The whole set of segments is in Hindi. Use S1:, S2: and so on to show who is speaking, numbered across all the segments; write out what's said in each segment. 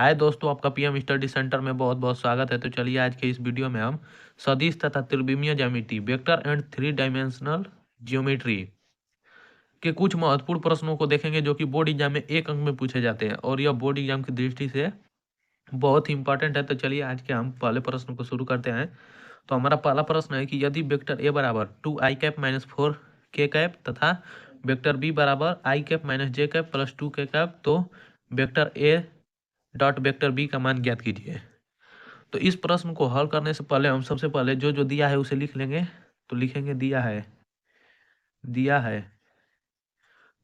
S1: हाय दोस्तों, आपका पीएम स्टडी सेंटर में बहुत बहुत स्वागत है। तो चलिए आज के इस वीडियो में हम सदिश तथा त्रिविमीय ज्यामिति, vector and three dimensional geometry के कुछ महत्वपूर्ण प्रश्नों को देखेंगे जो कि बोर्ड एग्जाम में एक अंक में पूछे जाते हैं और यह बोर्ड एग्जाम की दृष्टि से बहुत ही इंपॉर्टेंट है। तो चलिए आज के हम पहले प्रश्न को शुरू करते हैं। तो हमारा पहला प्रश्न है कि यदि वेक्टर ए बराबर 2i कैप-4k कैप तथा वेक्टर बी बराबर i कैप-j कैप+2k कैप, तो vector A dot vector B का मान ज्ञात कीजिए। तो इस प्रश्न को हल करने से पहले हम सबसे पहले जो जो दिया है उसे लिख लेंगे। तो लिखेंगे दिया है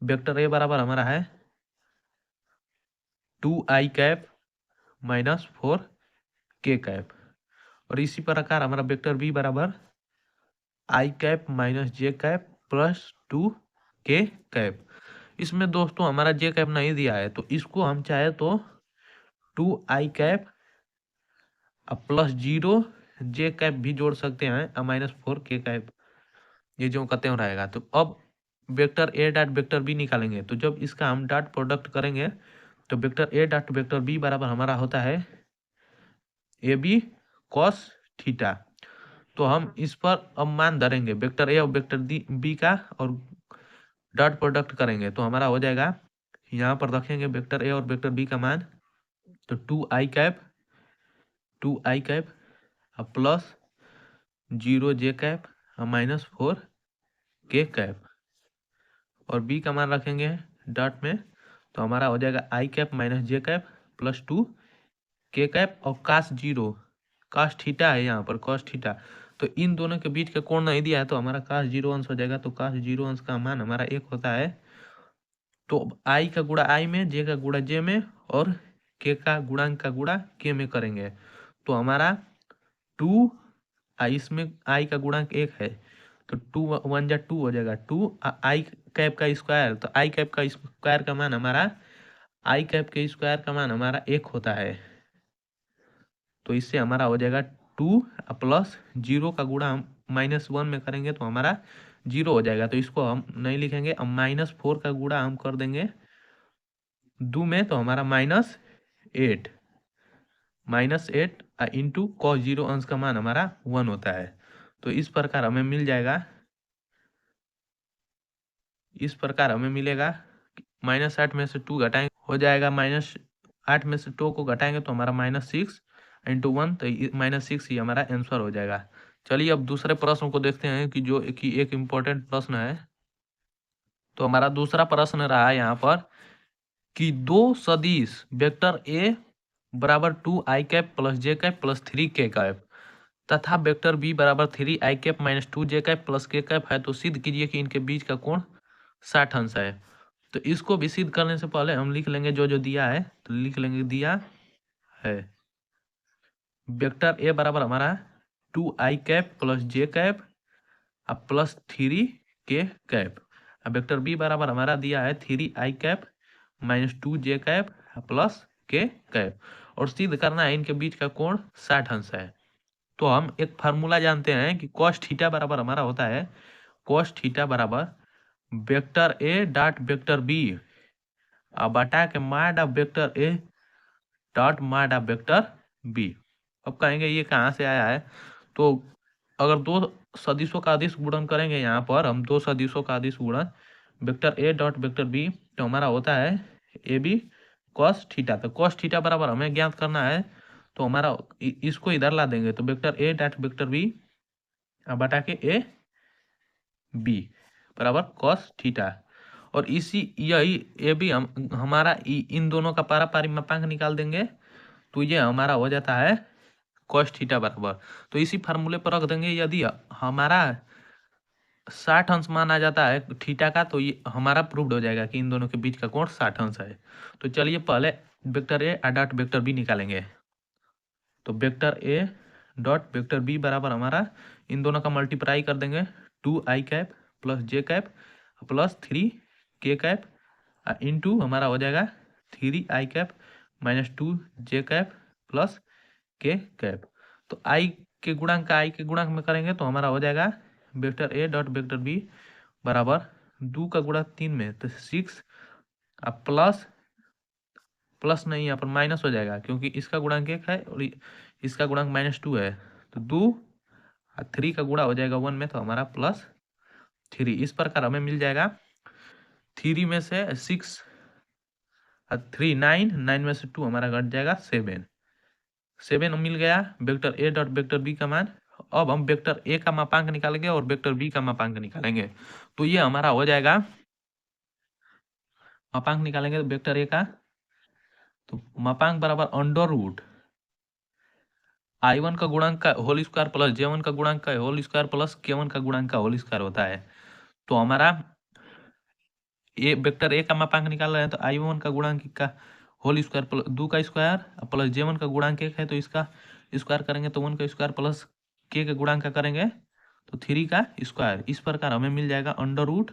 S1: वेक्टर ए बराबर हमारा है 2i कैप-4k कैप, और इसी प्रकार हमारा वेक्टर बी बराबर i कैप-j कैप+2k कैप। इसमें दोस्तों हमारा जे कैप नहीं दिया है, तो इसको हम चाहे तो 2i cap plus 0 j cap भी जोड़ सकते हैं -4k कैप, ये जो कहते हैं रहेगा। तो अब vector A dot vector B निकालेंगे। तो जब इसका हम डॉट प्रोडक्ट करेंगे तो vector A dot vector B बराबर हमारा होता है ए बी कॉस थीटा। तो हम इस पर अब मान धरेंगे वेक्टर ए और वेक्टर बी का और डॉट प्रोडक्ट करेंगे तो हमारा हो जाएगा, यहाँ पर रखेंगे वेक्टर ए और वेक्टर बी का मान। तो 2i cap plus 0 j cap -4k cap, और बी का मान रखेंगे डॉट में। तो हमारा हो जाएगा i कैप-j कैप+2k कैप, और कास थीटा है यहाँ पर, कॉस थीटा। तो इन दोनों के बीच का कोण नहीं दिया है तो हमारा कास 0 अंश हो जाएगा। तो कास 0 अंश का मान हमारा 1 होता है। तो आई का गुणा आई में, जे का गुणा जे में, और के का गुणांक का गुणा के में करेंगे। तो हमारा 2 इसमें आई का गुणांक 1 है तो 2 1 जा 2 हो जाएगा। 2 आई कैप का स्क्वायर, तो आई कैप का स्क्वायर का मान हमारा, आई कैप के स्क्वायर का मान हमारा 1 होता है। तो इससे हमारा हो जाएगा 2 प्लस 0 का गुणा हम -1 में करेंगे तो हमारा 0 हो जाएगा। तो इसको हम नहीं लिखेंगे, अब -4 का गुणा हम कर देंगे 2 में तो हमारा -8 इंटू कॉस 0 अंश का मान हमारा 1 होता है। तो इस प्रकार हमें मिल जाएगा, इस प्रकार हमें मिलेगा -8 में से 2 घटाएंगे हो जाएगा -8 में से 2 को घटाएंगे तो हमारा -6 इंटू 1, तो -6 ही हमारा आंसर हो जाएगा। चलिए अब दूसरे प्रश्न को देखते हैं कि जो कि एक इम्पोर्टेंट प्रश्न है। तो हमारा दूसरा प्रश्न रहा यहाँ पर कि दो सदिश वेक्टर ए बराबर 2i कैप+j कैप+3k कैप तथा वेक्टर बी बराबर 3i कैप-2j कैप+k कैप है, तो सिद्ध कीजिए कि इनके बीच का कोण 60 अंश है। तो इसको भी सिद्ध करने से पहले हम लिख लेंगे जो जो दिया है। तो लिख लेंगे दिया है वेक्टर ए बराबर हमारा 2i कैप+j कैप+3k कैप, वेक्टर बी बराबर हमारा दिया है 3i कैप-2j कैप+k कैप, और सिद्ध करना है इनके बीच का कोण 60 अंश है। तो हम एक फार्मूला जानते हैं कि कॉस थीटा बराबर हमारा होता है, कॉस थीटा बराबर vector A dot vector B बटा के mod of vector A dot mod of vector B. अब कहेंगे ये कहाँ से आया है। तो अगर दो सदिशों का अदिश गुणन करेंगे, यहाँ पर हम दो सदिशों का अदिश गुणन vector A dot vector B, तो हमारा होता है ए बी कॉस थीटा। तो कॉस थीटा बराबर हमें ज्ञात करना है, तो हमारा इसको इधर ला देंगे तो vector A dot vector B बटा के ए बी बराबर कॉस थीटा, और इसी यही ए बी हमारा इन दोनों का पारापारी मापांक निकाल देंगे तो ये हमारा हो जाता है कॉस थीटा बराबर। तो इसी फार्मूले पर रख देंगे। यदि हमारा 60 अंश मान आ जाता है थीटा का तो ये हमारा प्रूव्ड हो जाएगा कि इन दोनों के बीच का कोण 60 अंश है। तो चलिए पहले vector A dot vector B निकालेंगे। तो vector A dot vector B बराबर हमारा इन दोनों का मल्टीप्लाई कर देंगे 2i कैप+j कैप+3k कैप इंटू हमारा हो जाएगा 3i कैप-2j कैप+k कैप। तो आई के गुणांक का आई के गुणांक में करेंगे तो हमारा हो जाएगा vector A dot vector B बराबर 2 का गुणा 3 में तो 6 प्लस प्लस नहीं, यहाँ पर माइनस हो जाएगा क्योंकि इसका गुणांक 1 है और इसका गुणांक -2 है। तो 2 और 3 का गुणा हो जाएगा 1 में, तो हमारा +3। इस प्रकार हमें मिल जाएगा 3 में से 6 और 3 9, 9 में से 2 हमारा घट जाएगा 7। 7 मिल गया vector A dot vector B का मान। अब हम वेक्टर ए का मापांक निकालेंगे और वेक्टर बी का मापांक निकालेंगे। तो ये हमारा हो जाएगा, मापांक निकालेंगे वेक्टर ए का, तो मापांक बराबर अंडर रूट I1 का गुणांक का होल स्क्वायर प्लस J1 का गुणांक का होल स्क्वायर प्लस K1 का गुणांक का होल स्क्वायर होता है। तो हमारा ये वेक्टर ए का मापांक निकाल रहे हैं, तो I1 का गुणांक का होल स्क्वायर प्लस 2 का स्क्वायर प्लस J1 का गुणांक 1 है, तो इसका स्क्वायर करेंगे तो 1 का स्क्वायर प्लस K के गुणांक का करेंगे तो 3 का स्क्वायर। इस प्रकार हमें मिल जाएगा अंडर रूट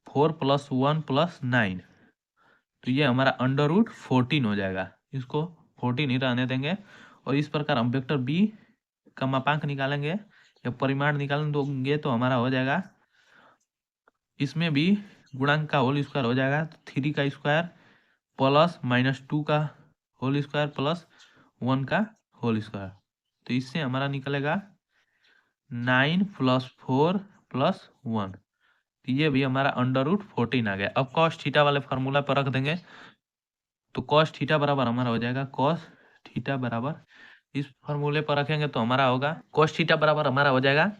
S1: 4 + 1 + 9। तो ये हमारा अंडर रूट 14 हो जाएगा। इसको 14 ही रहने देंगे। और इस प्रकार हम वेक्टर बी का मापांक निकालेंगे या परिमाण निकालेंगे तो हमारा हो जाएगा, इसमें भी गुणांक का होल स्क्वायर हो जाएगा, तो 3 का स्क्वायर प्लस -2 का होल स्क्वायर प्लस 1 का होल स्क्वायर। तो इससे हमारा निकलेगा 9 + 4 + 1। तो ये भी हमारा अंडर रूट 14 आ गया। अब कॉस थीटा वाले फार्मूला पर रख देंगे, तो कॉस थीटा बराबर हमारा हो जाएगा कॉस थीटा बराबर, इस फार्मूले पर रखेंगे तो हमारा होगा कॉस थीटा बराबर हमारा हो जाएगा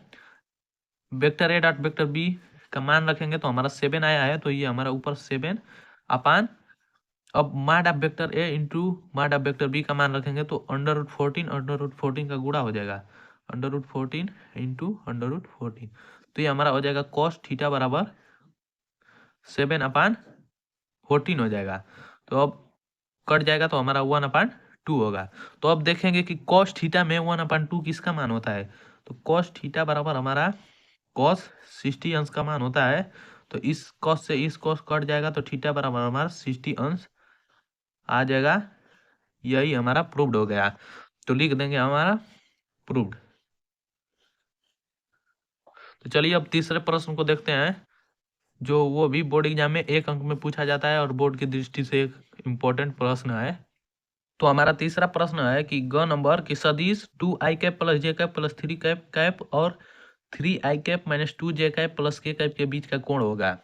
S1: vector A dot vector B का मान रखेंगे तो हमारा 7 आया है, तो ये हमारा ऊपर 7 अपान, अब माड of vector A into mod of vector B का मान रखेंगे तो अंडर रूट 14 का गुणा हो जाएगा, under root 14 into under root 14। तो ये हमारा हो जाएगा कॉस थीटा बराबर 7/14 हो जाएगा। तो अब कट जाएगा तो हमारा 1/2 होगा। तो अब देखेंगे कि कॉस थीटा में 1/2 किसका मान होता है। तो कॉस थीटा बराबर हमारा कॉस 60 अंश का मान होता है। तो इस कॉस से इस कॉस कट जाएगा तो थीटा बराबर हमारा 60 अंश आ जाएगा। यही हमारा प्रूव्ड हो गया। तो लिख देंगे हमारा प्रूव्ड। तो चलिए अब तीसरे प्रश्न को देखते हैं, जो वो भी बोर्ड एग्जाम में 1 अंक में पूछा जाता है और बोर्ड की दृष्टि से एक इम्पोर्टेंट प्रश्न है। तो हमारा तीसरा प्रश्न है कि ग नंबर की सदिश 2i cap plus J cap plus 3 cap cap और 3i cap minus 2j cap plus के कैप के बीच का कोण होगा।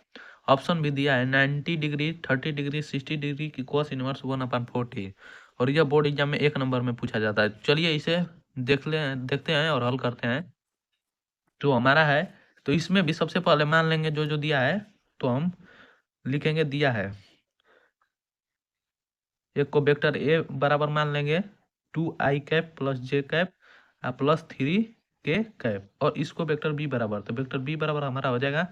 S1: ऑप्शन भी दिया है 90 डिग्री, 30 डिग्री, 60 डिग्री की cos इनवर्स 1/40। और यह बोर्ड एग्जाम में 1 नंबर में पूछा जाता है। चलिए इसे देखते हैं और हल करते हैं। जो हमारा है, तो इसमें भी सबसे पहले मान लेंगे जो जो दिया है, तो हम लिखेंगे दिया है, एक को वेक्टर ए बराबर मान लेंगे 2i cap plus J cap plus 3k cap, और इसको वेक्टर बी बराबर, तो वेक्टर बी बराबर हमारा हो जाएगा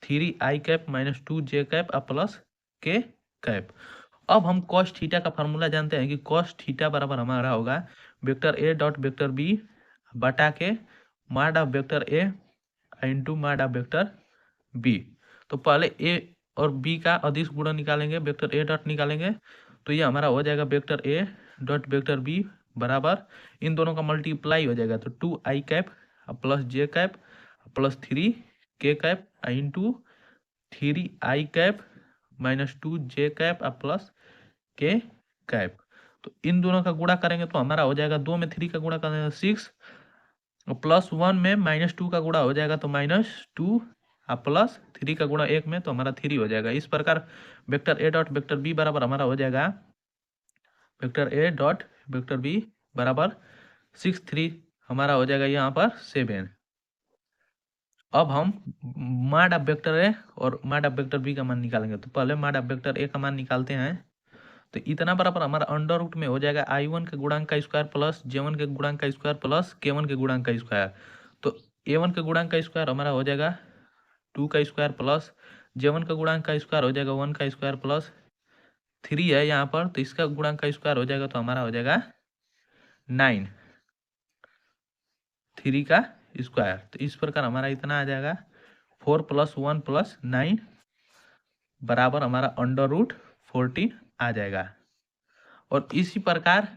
S1: 3i cap minus 2j cap plus k cap. अब हम कॉस थीटा का फार्मूला जानते हैं कि कॉस थीटा बराबर हमारा होगा vector A dot vector B बटा के mod of vector A into mod of vector B. तो पहले ए और बी का अदिश गुणन निकालेंगे, वेक्टर ए डॉट निकालेंगे, तो ये हमारा हो जाएगा vector A dot vector B बराबर, इन दोनों का मल्टीप्लाई हो जाएगा, तो 2i cap plus J cap plus 3k cap into 3i cap minus 2j cap plus k cap. तो इन दोनों का गुणा करेंगे तो हमारा हो जाएगा 2 में 3 का गुणा करेंगे 6 प्लस 1 में -2 का गुणा हो जाएगा तो -2 प्लस 3 का गुणा 1 में, तो हमारा 3 हो जाएगा। इस प्रकार vector A dot vector B बराबर हमारा हो जाएगा vector A dot vector B बराबर 6 3 हमारा हो जाएगा यहाँ पर 7। अब हम माड ऑफ वेक्टर ए और माड ऑफ वेक्टर बी का मान निकालेंगे। तो पहले माड ऑफ वेक्टर ए का मान निकालते हैं, तो इतना बराबर हमारा अंडर रूट में हो जाएगा i1 के गुणांक का स्क्वायर प्लस j1 के गुणांक का स्क्वायर प्लस k1 के गुणांक का स्क्वायर। तो a1 के गुणांक का स्क्वायर हमारा हो जाएगा 2 का स्क्वायर प्लस j1 का गुणांक का स्क्वायर हो जाएगा 1 का स्क्वायर प्लस 3 है यहाँ पर, तो इसका गुणांक का स्क्वायर हो जाएगा तो हमारा हो जाएगा 9, 3 का स्क्वायर। तो इस प्रकार हमारा इतना आ जाएगा 4 + 1 + 9 बराबर हमारा अंडर रूट 14 आ जाएगा। और इसी प्रकार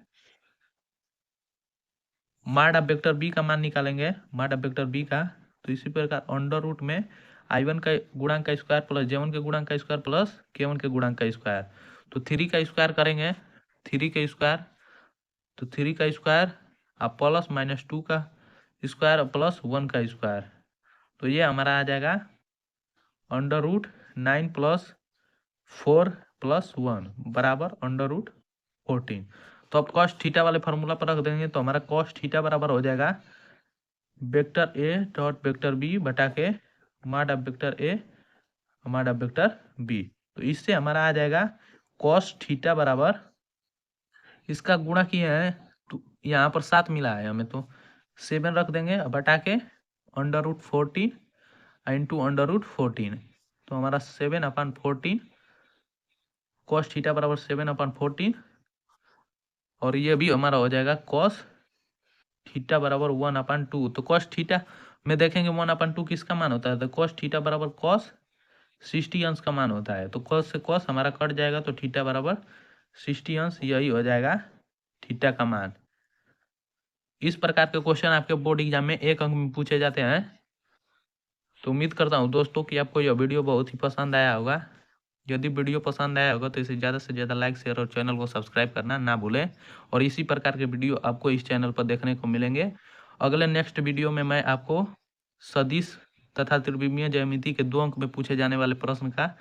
S1: माड ऑफ वेक्टर बी का मान निकालेंगे, माड ऑफ वेक्टर बी का, तो इसी प्रकार अंडर रूट में i1 का गुणांक का स्क्वायर प्लस j1 के गुणांक का स्क्वायर प्लस k1 के गुणांक का स्क्वायर। तो 3 का स्क्वायर करेंगे, 3 का स्क्वायर, तो 3 का स्क्वायर आप प्लस -2 का स्क्वायर प्लस 1 का स्क्वायर, तो ये हमारा आ जाएगा √9 + 4 + 1 बराबर √14। तो अब कॉस थीटा वाले फार्मूला पर रख देंगे, तो हमारा कॉस थीटा बराबर हो जाएगा vector A dot vector B बटा के माड ऑफ वेक्टर ए माड ऑफ वेक्टर बी। तो इससे हमारा आ जाएगा कॉस थीटा बराबर, इसका गुणा किए हैं तो यहाँ पर 7 मिला है हमें, तो 7 रख देंगे बटा के √14 इंटू √14, तो हमारा 7/14 कॉस थीटा बराबर 7/14, और ये भी हमारा हो जाएगा कॉस थीटा बराबर 1/2। तो कॉस थीटा में देखेंगे 1/2 किसका मान होता है, तो कॉस थीटा बराबर कॉस 60 अंश का मान होता है, तो कॉस से कॉस हमारा कट जाएगा, तो थीटा बराबर 60 अंश, यही हो जाएगा थीटा का मान। इस प्रकार के क्वेश्चन आपके बोर्ड एग्जाम में 1 अंक में पूछे जाते हैं। तो उम्मीद करता हूँ दोस्तों कि आपको यह वीडियो बहुत ही पसंद आया होगा। यदि वीडियो पसंद आया होगा तो इसे ज़्यादा से ज़्यादा लाइक शेयर और चैनल को सब्सक्राइब करना ना भूलें, और इसी प्रकार के वीडियो आपको इस चैनल पर देखने को मिलेंगे। अगले नेक्स्ट वीडियो में मैं आपको सदिश तथा त्रिविमीय ज्यामिति के 2 अंक में पूछे जाने वाले प्रश्न का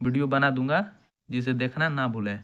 S1: वीडियो बना दूंगा, जिसे देखना ना भूलें।